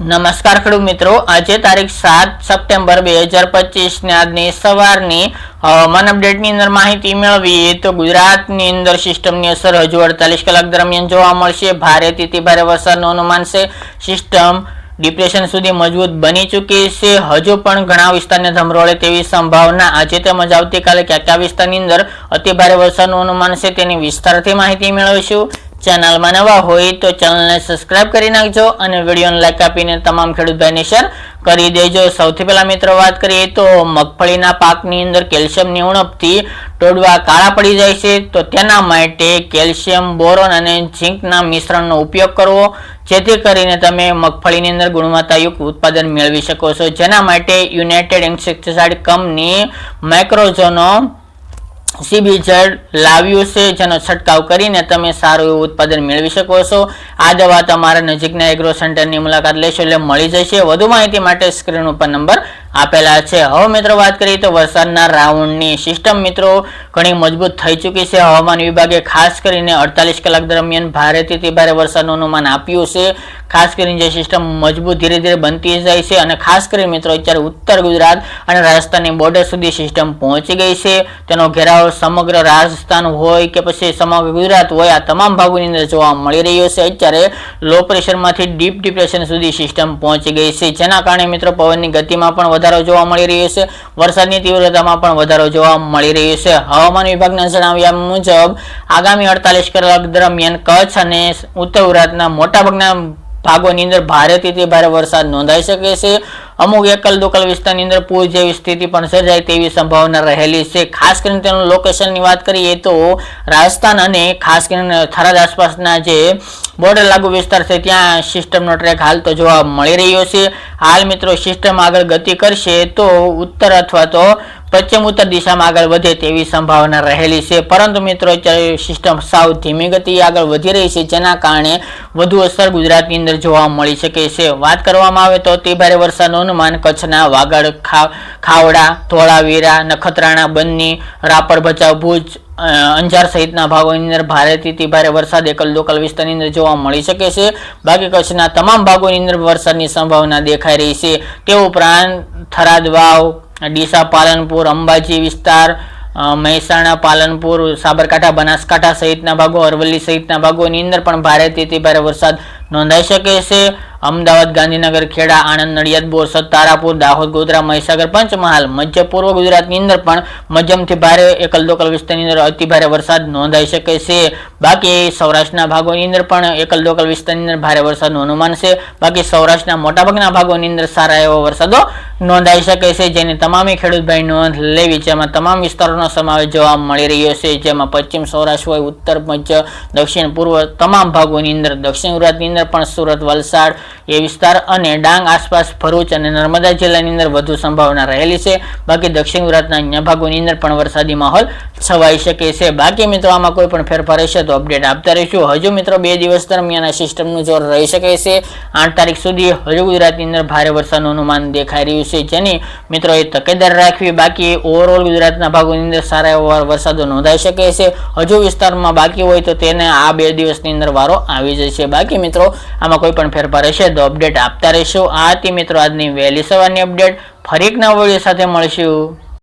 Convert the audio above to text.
નમસ્કાર ખેડૂત મિત્રો, આજે તારીખ 7 સપ્ટેમ્બર 2025 ને આજની સવારની હવામાન અપડેટની અંદર માહિતી મેળવીએ તો ગુજરાતની અંદર સિસ્ટમની અસર હજુ 48 કલાક દરમિયાન જોવા મળશે. ભારેથી ભારે વરસાદનું અનુમાન છે. સિસ્ટમ ડિપ્રેશન સુધી મજબૂત બની ચૂકી છે. હજુ પણ ઘણા વિસ્તારને ધમરોળે તેવી સંભાવના. આજે તેમજ આવતીકાલે કયા વિસ્તારની અંદર અતિ ભારે વરસાદનું અનુમાન છે તેની વિસ્તારથી માહિતી મેળવીશું. ચેનલમાં નવા હોય તો ચેનલને સબસ્ક્રાઇબ કરી નાખજો અને વિડીયોને લાઈક આપીને તમામ ખેડૂત ભાઈને શેર કરી દેજો. સૌથી પહેલા મિત્રો વાત કરીએ તો મગફળીના પાકની અંદર કેલ્શિયમની ઉણપથી ટોડવા કાળા પડી જાય છે, તો તેના માટે કેલ્શિયમ, બોરોન અને ઝીંકના મિશ્રણનો ઉપયોગ કરવો, જેથી કરીને તમે મગફળીની અંદર ગુણવત્તાયુક્ત ઉત્પાદન મેળવી શકો છો. જેના માટે યુનાઇટેડ ઇન્સેક્ટિસાઇડ કંપની માઇક્રોઝોનો સીબીઝેડ લાવ્યું છે, જેનો છંટકાવ કરીને તમે સારું એવું ઉત્પાદન મેળવી શકો છો. આ દવા તમારા નજીકના એગ્રો સેન્ટરની મુલાકાત લેશો એટલે મળી જશે. વધુ માહિતી માટે સ્ક્રીન ઉપર નંબર આપેલા છે. હવે મિત્રો વાત કરીએ તો વરસાદના રાઉન્ડની સિસ્ટમ મિત્રો ઘણી મજબૂત થઈ ચૂકી છે. હવામાન વિભાગે ખાસ કરીને 48 કલાક દરમિયાન ભારેથી ભારે વરસાદનું અનુમાન આપ્યું છે. ખાસ કરીને જે સિસ્ટમ મજબૂત ધીરે ધીરે બનતી જાય છે અને ખાસ કરીને મિત્રો અત્યારે ઉત્તર ગુજરાત અને રાજસ્થાનની બોર્ડર સુધી સિસ્ટમ પહોંચી ગઈ છે. તેનો ઘેરાવ સમગ્ર રાજસ્થાન હોય કે પછી સમગ્ર ગુજરાત હોય, આ તમામ ભાગોની અંદર જોવા મળી રહ્યો છે. અત્યારે લો પ્રેશરમાંથી ડીપ ડિપ્રેશન સુધી સિસ્ટમ પહોંચી ગઈ છે, જેના કારણે મિત્રો પવનની ગતિમાં પણ વધારો જોવા મળી રહ્યો છે. વરસાદની તીવ્રતામાં પણ વધારો જોવા મળી રહ્યો છે. હવામાન વિભાગના જણાવ્યા મુજબ આગામી 48 કલાક દરમિયાન કચ્છ અને ઉત્તર ગુજરાતના મોટાભાગના ભાગોની અંદર ભારેથી ભારે વરસાદ નોંધાઈ શકે છે. અમુક એકલ દોકલ વિસ્તારની અંદર પૂર જેવી સ્થિતિ પણ સર્જાય તેવી સંભાવના રહેલી છે. ખાસ કરીને તેનું લોકેશનની વાત કરીએ તો રાજસ્થાન અને ખાસ કરીને થરાદ આસપાસના જે બોર્ડર લાગુ વિસ્તાર છે ત્યાં સિસ્ટમનો ટ્રેક હાલ તો જોવા મળી રહ્યો છે. હાલ મિત્રો સિસ્ટમ આગળ ગતિ કરશે તો ઉત્તર અથવા તો પશ્ચિમ ઉત્તર દિશામાં આગળ વધે તેવી સંભાવના રહેલી છે. પરંતુ મિત્રો અત્યારે સિસ્ટમ સાવ ધીમી ગતિએ આગળ વધી રહી છે, જેના કારણે વધુ અસર ગુજરાતની અંદર જોવા મળી શકે છે. વાત કરવામાં આવે તો અતિ ભારે વરસાદનું અનુમાન કચ્છના વાગડ, ખાવડા, ધોળાવીરા, નખત્રાણા, બન્ની, રાપર, ભચાઉ, ભુજ, અંજાર સહિતના ભાગોની અંદર ભારેથી ભારે વરસાદ એકલ લોકલ વિસ્તારની અંદર જોવા મળી શકે છે. બાકી કચ્છના તમામ ભાગોની અંદર વરસાદની સંભાવના દેખાઈ રહી છે. તે ઉપરાંત થરાદ, વાવ, ડીસા, પાલનપુર, અંબાજી વિસ્તાર, મહેસાણા, પાલનપુર, સાબરકાંઠા, બનાસકાંઠા સહિતના ભાગો, અરવલ્લી સહિતના ભાગોની અંદર પણ ભારેથી ભારે વરસાદ નોંધાઈ શકે છે. અમદાવાદ, ગાંધીનગર, ખેડા, આણંદ, નડિયાદ, બોરસદ, તારાપુર, દાહોદ, ગોધરા, મહીસાગર, પંચમહાલ, મધ્ય પૂર્વ ગુજરાતની અંદર પણ મધ્યમથી ભારે એકલ દોકલ વિસ્તારની અંદર અતિ ભારે વરસાદ નોંધાઈ શકે છે. બાકી સૌરાષ્ટ્રના ભાગોની અંદર પણ એકલ દોકલ વિસ્તારની અંદર ભારે વરસાદનું અનુમાન છે. બાકી સૌરાષ્ટ્રના મોટાભાગના ભાગોની અંદર સારા એવા વરસાદો નોંધાઈ શકે છે, જેની તમામે ખેડૂત ભાઈ નોંધ લેવી. જેમાં તમામ વિસ્તારોનો સમાવેશ જોવા મળી રહ્યો છે, જેમાં પશ્ચિમ સૌરાષ્ટ્ર હોય, ઉત્તર, મધ્ય, દક્ષિણ, પૂર્વ તમામ ભાગોની અંદર, દક્ષિણ ગુજરાતની અંદર પણ સુરત, વલસાડ એ વિસ્તાર અને ડાંગ આસપાસ, ભરૂચ અને નર્મદા જિલ્લાની અંદર વધુ સંભાવના રહેલી છે. બાકી દક્ષિણ ગુજરાતના અન્ય ભાગોની અંદર પણ વરસાદી માહોલ છવાઈ શકે છે. બાકી મિત્રો આમાં કોઈ પણ ફેરફાર રહેશે તો અપડેટ આપતા રહીશું. હજુ મિત્રો 2 દિવસ દરમિયાન આ સિસ્ટમનું જોર રહી શકે છે. 8 તારીખ સુધી હજુ ગુજરાતની અંદર ભારે વરસાદનું અનુમાન દેખાઈ રહ્યું છે, જેની મિત્રો એ તકેદાર રાખવી. બાકી ઓવરઓલ ગુજરાતના ભાગોની અંદર સારા એવા વરસાદો નોંધાઈ શકે છે. હજુ વિસ્તારમાં બાકી હોય તો તેને આ 2 દિવસની અંદર વારો આવી જશે. બાકી મિત્રો આમાં કોઈ પણ ફેરફાર રહેશે તો અપડેટ આપતા રહેશો. આ હતી મિત્રો આજની વહેલી સવારની અપડેટ. ફરી એક નવા વિડીયો સાથે મળીશું.